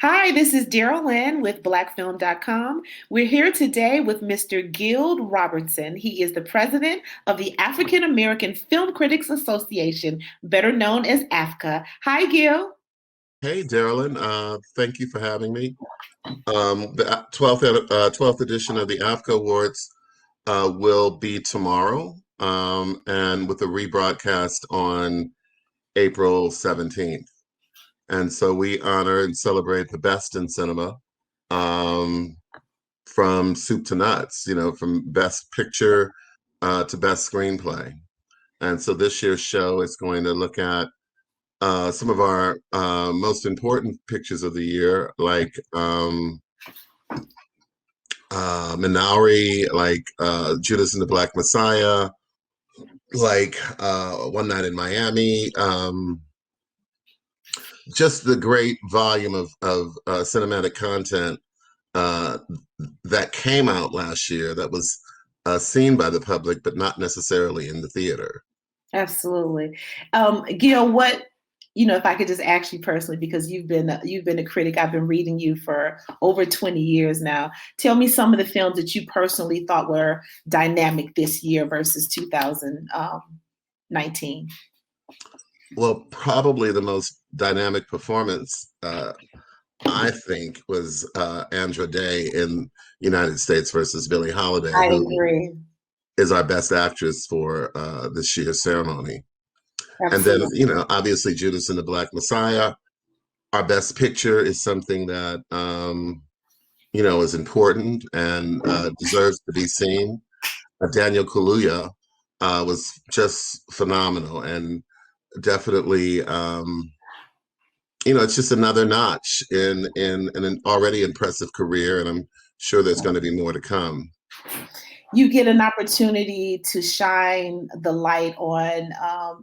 Hi, this is Daryl Lynn with blackfilm.com. We're here today with Mr. Gil Robertson. He is the president of the African American Film Critics Association, better known as AAFCA. Hi, Gil. Hey, Daryl, thank you for having me. The 12th edition of the AAFCA Awards will be tomorrow, and with a rebroadcast on April 17th. And so we honor and celebrate the best in cinema, um, from soup to nuts, from best picture to best screenplay. And so this year's show is going to look at some of our most important pictures of the year, like Minari, like Judas and the Black Messiah, like One Night in Miami. Just the great volume of cinematic content uh, that came out last year that was seen by the public, but not necessarily in the theater. Absolutely. Gil, if I could just ask you personally, because you've been a critic, I've been reading you for over 20 years now. Tell me some of the films that you personally thought were dynamic this year versus 2019. Well, probably the most dynamic performance, I think, was Andra Day in United States versus Billie Holiday, I who agree. is our best actress for this year's ceremony. And then, Absolutely. obviously Judas and the Black Messiah. Our best picture is something that, is important and deserves to be seen. Daniel Kaluuya was just phenomenal and definitely, it's just another notch in an already impressive career, and I'm sure there's going to be more to come. You get an opportunity to shine the light on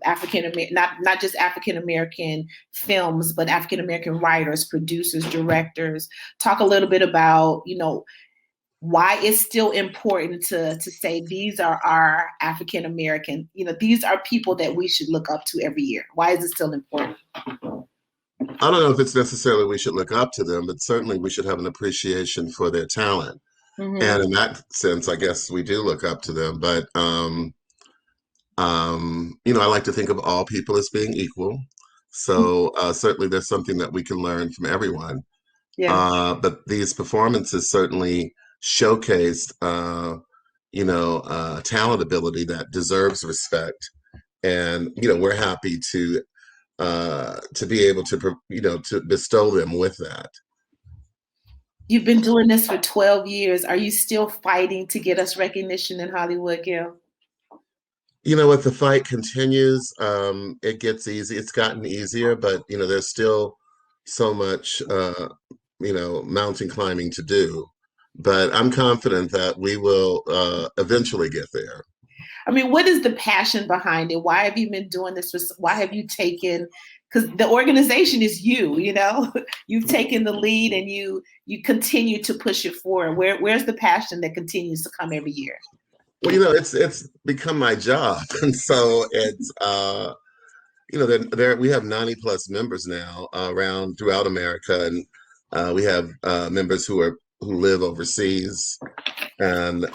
African American, not just African American films, but African American writers, producers, directors. Talk a little bit about, why it's still important to say these are our African American, these are people that we should look up to every year. Why is it still important? I don't know if it's necessarily we should look up to them, but certainly we should have an appreciation for their talent. Hmm. And in that sense, I guess we do look up to them. But I like to think of all people as being equal. So certainly there's something that we can learn from everyone. Yeah. But these performances certainly showcased, talent ability that deserves respect. And we're happy to be able to bestow them with that. You've been doing this for 12 years. Are you still fighting to get us recognition in Hollywood, Gil? If the fight continues, it gets easy. It's gotten easier, but there's still so much mountain climbing to do. But I'm confident that we will eventually get there. I mean, what is the passion behind it? Why have you been doing this? Why have you taken, because the organization is you've taken the lead and you continue to push it forward. Where's the passion that continues to come every year? Well, it's become my job, and so it's there we have 90 plus members now around throughout America, and we have members who live overseas, and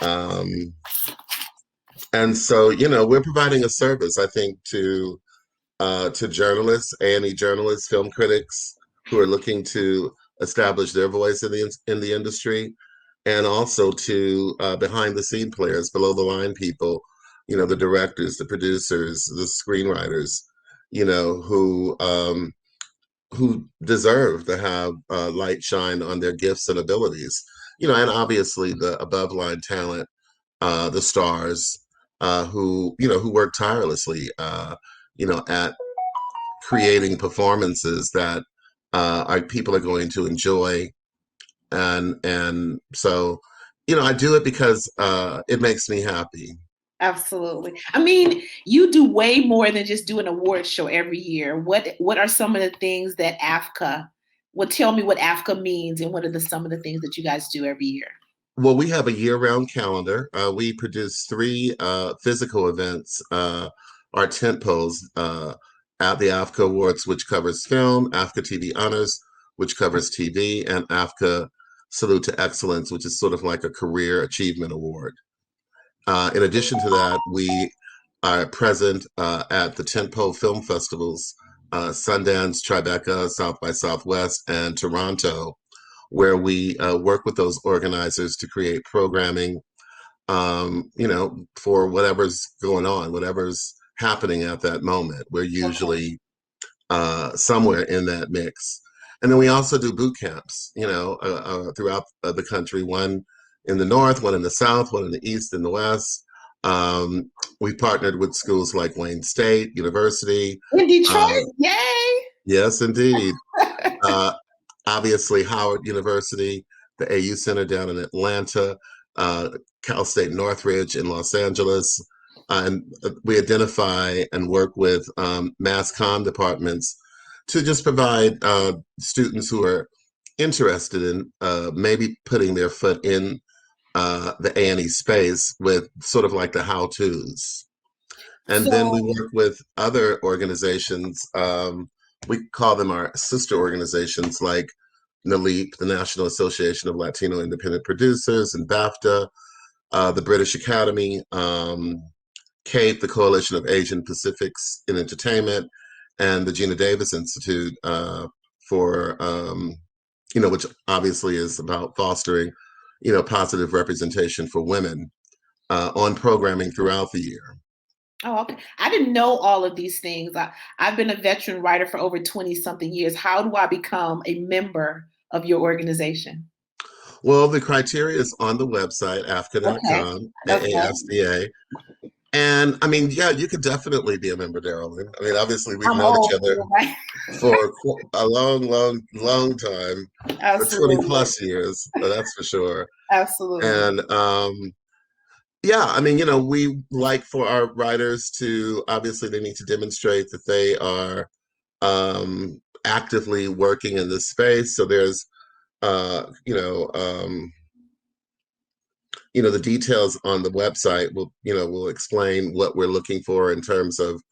so we're providing a service, I think, to journalists, A&E journalists, film critics who are looking to establish their voice in the industry, and also to behind the scene players, below the line people, the directors, the producers, the screenwriters, who deserve to have light shine on their gifts and abilities, and obviously the above line talent, the stars, who work tirelessly, at creating performances that people are going to enjoy, and so I do it because it makes me happy. Absolutely. I mean, you do way more than just do an award show every year. What are some of the things that AAFCA, well, tell me what AAFCA means and what are some of the things that you guys do every year? Well, we have a year-round calendar. We produce three physical events, our tent poles at the AAFCA Awards, which covers film, AAFCA TV Honors, which covers TV, and AAFCA Salute to Excellence, which is sort of like a career achievement award. In addition to that, we are present at the tentpole film festivals, Sundance, Tribeca, South by Southwest, and Toronto, where we work with those organizers to create programming, for whatever's going on, whatever's happening at that moment. We're usually somewhere in that mix. And then we also do boot camps, throughout the country, one in the North, one in the South, one in the East and the West. We partnered with schools like Wayne State University. In Detroit, yay! Yes, indeed. Obviously, Howard University, the AU Center down in Atlanta, Cal State Northridge in Los Angeles. And we identify and work with mass comm departments to just provide students who are interested in maybe putting their foot in the A&E space with sort of like the how-tos. And then we work with other organizations. We call them our sister organizations, like NALEAP, the National Association of Latino Independent Producers, and BAFTA, the British Academy, CAPE, the Coalition of Asian Pacifics in Entertainment, and the Gina Davis Institute for, which obviously is about fostering, positive representation for women on programming throughout the year. Oh, okay. I didn't know all of these things. I've been a veteran writer for over 20-something years. How do I become a member of your organization? Well, the criteria is on the website, AAFCA.com, AAFCA. And I mean, yeah, you could definitely be a member, Daryl. I mean, obviously, we've known each other for a long time, Absolutely. for 20 plus years, that's for sure. Absolutely. And yeah, I mean, we like for our writers to, obviously, they need to demonstrate that they are actively working in this space. So there's, the details on the website will explain what we're looking for in terms of,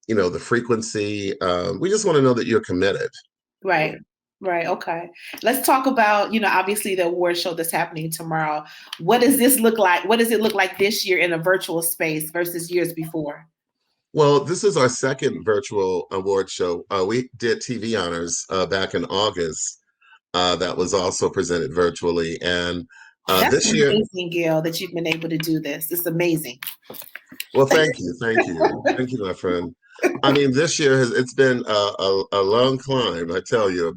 the frequency. We just want to know that you're committed. Right. Right. Okay. Let's talk about, obviously the award show that's happening tomorrow. What does this look like? What does it look like this year in a virtual space versus years before? Well, this is our second virtual award show. We did TV honors back in August. That was also presented virtually. And that's this year, amazing, Gil, that you've been able to do this. It's amazing. Well, thank you, my friend. I mean, this year it's been a long climb. I tell you,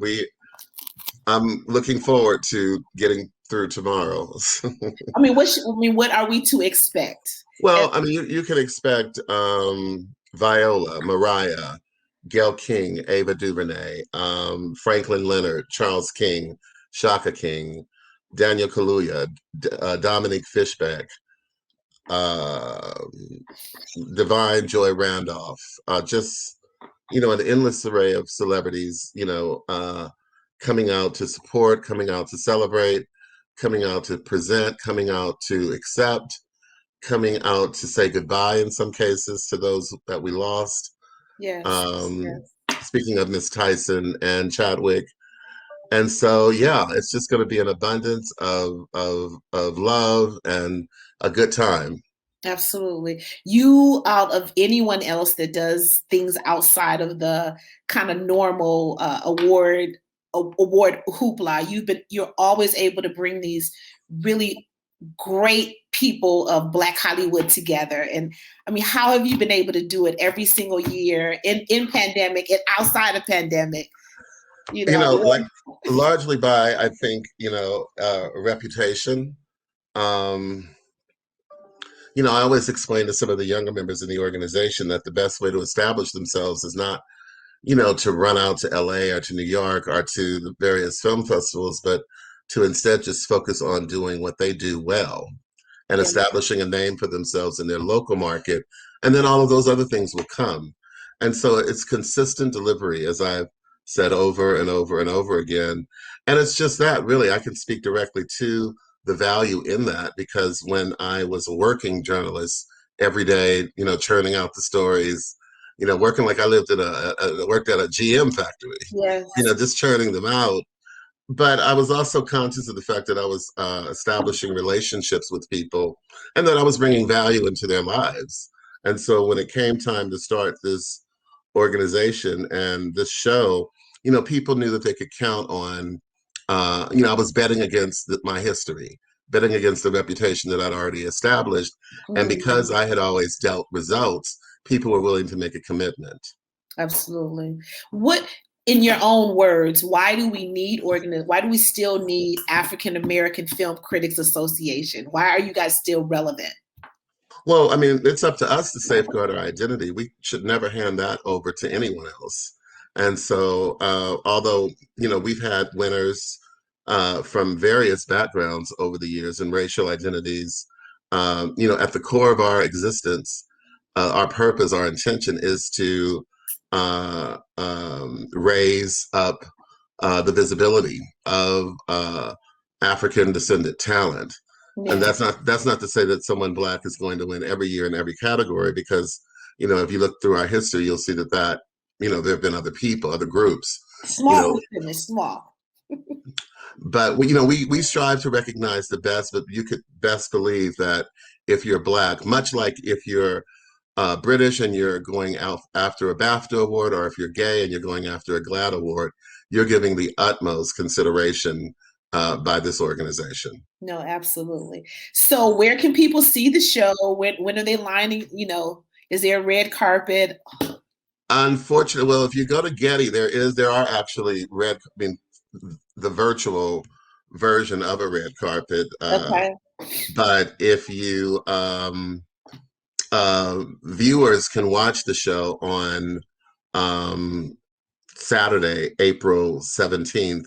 I'm looking forward to getting through tomorrow. I mean, what are we to expect? Well, I mean, you can expect Viola, Mariah, Gayle King, Ava DuVernay, Franklin Leonard, Charles King, Shaka King, Daniel Kaluuya, Dominique Fishback, Divine Joy Randolph, just, an endless array of celebrities, coming out to support, coming out to celebrate, coming out to present, coming out to accept, coming out to say goodbye in some cases to those that we lost. Yes. Speaking of Miss Tyson and Chadwick. And so, yeah, it's just going to be an abundance of love and a good time. Absolutely. You, out of anyone else that does things outside of the kind of normal award hoopla, you're always able to bring these really great people of Black Hollywood together. And I mean, how have you been able to do it every single year in pandemic and outside of pandemic? Like largely by, I think, reputation. I always explain to some of the younger members in the organization that the best way to establish themselves is not, to run out to LA or to New York or to the various film festivals, but to instead just focus on doing what they do well and establishing a name for themselves in their local market. And then all of those other things will come. And so it's consistent delivery, as I've said over and over and over again. And it's just that, really, I can speak directly to the value in that, because when I was a working journalist every day, churning out the stories, working like I lived in worked at a GM factory, Yes. just churning them out. But I was also conscious of the fact that I was establishing relationships with people and that I was bringing value into their lives. And so when it came time to start this organization and this show, people knew that they could count on, I was betting against my history, betting against the reputation that I'd already established. And because I had always dealt results, people were willing to make a commitment. Absolutely. What, in your own words, why do we still need African American Film Critics Association? Why are you guys still relevant? Well, I mean, it's up to us to safeguard our identity. We should never hand that over to anyone else. And so, although, we've had winners from various backgrounds over the years and racial identities, at the core of our existence, our purpose, our intention is to raise up the visibility of African descendant talent. Yeah. And that's not to say that someone Black is going to win every year in every category, because, if you look through our history, you'll see that there have been other people, other groups. Small. But we strive to recognize the best, but you could best believe that if you're Black, much like if you're British and you're going out after a BAFTA award, or if you're gay and you're going after a GLAAD award, you're giving the utmost consideration by this organization. No, absolutely. So where can people see the show? When are they lining, is there a red carpet? Unfortunately, well, if you go to Getty, there are actually the virtual version of a red carpet. Okay. But if you viewers can watch the show on Saturday, April 17th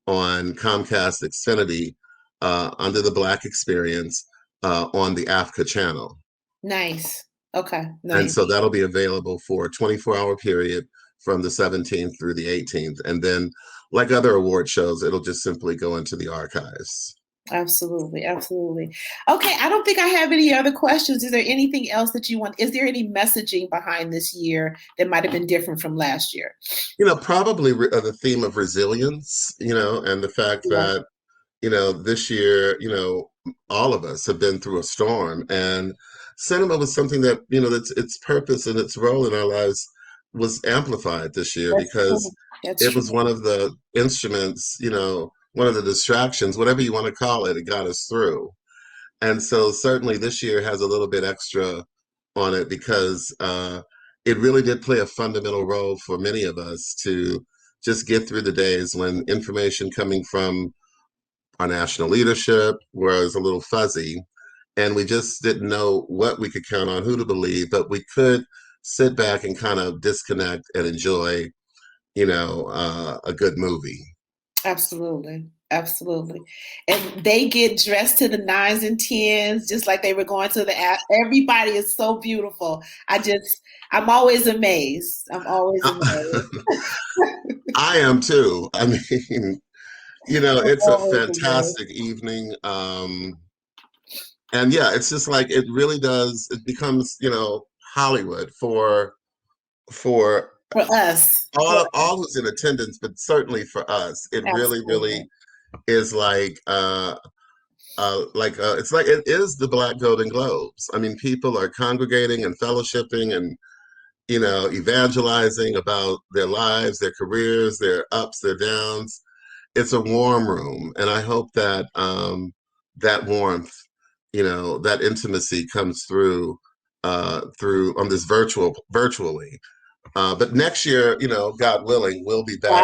on Comcast Xfinity under the Black Experience on the AAFCA channel. Nice. Okay. Nice. And so that'll be available for a 24-hour period from the 17th through the 18th. And then, like other award shows, it'll just simply go into the archives. Absolutely. Absolutely. Okay. I don't think I have any other questions. Is there anything else that you want? Is there any messaging behind this year that might have been different from last year? Probably the theme of resilience, and the fact that, this year, all of us have been through a storm, and cinema was something that, its purpose and its role in our lives was amplified this year. That's because it was one of the instruments, one of the distractions, whatever you want to call it, it got us through. And so certainly this year has a little bit extra on it, because it really did play a fundamental role for many of us to just get through the days when information coming from our national leadership was a little fuzzy, and we just didn't know what we could count on, who to believe, but we could sit back and kind of disconnect and enjoy, a good movie. Absolutely. Absolutely. And they get dressed to the 9s and 10s, just like they were going to the app. Everybody is so beautiful. I'm always amazed. I am too. I mean, it's a fantastic evening. And yeah, it's just like, it really does, it becomes, Hollywood for us. All who's in attendance, but certainly for us. It Absolutely. really is like it's like it is the Black Golden Globes. I mean, people are congregating and fellowshipping and evangelizing about their lives, their careers, their ups, their downs. It's a warm room, and I hope that that warmth, that intimacy comes through on this virtually. But next year, God willing, we'll be back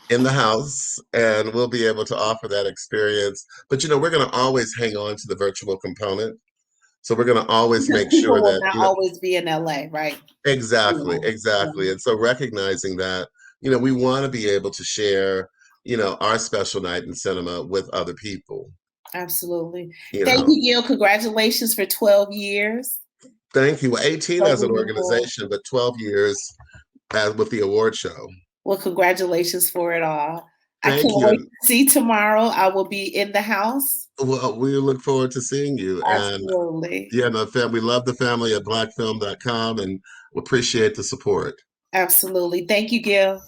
in the house, and we'll be able to offer that experience. But, we're going to always hang on to the virtual component. So we're going to always make sure that not always be in LA, right? Exactly. And so recognizing that, we want to be able to share, our special night in cinema with other people. Absolutely. Thank you, Gil. Congratulations for 12 years. Thank you. 18 as an organization, but 12 years with the award show. Well, congratulations for it all. I can't wait to see tomorrow. I will be in the house. Well, we look forward to seeing you. Absolutely. And we love the family at blackfilm.com, and appreciate the support. Absolutely. Thank you, Gil.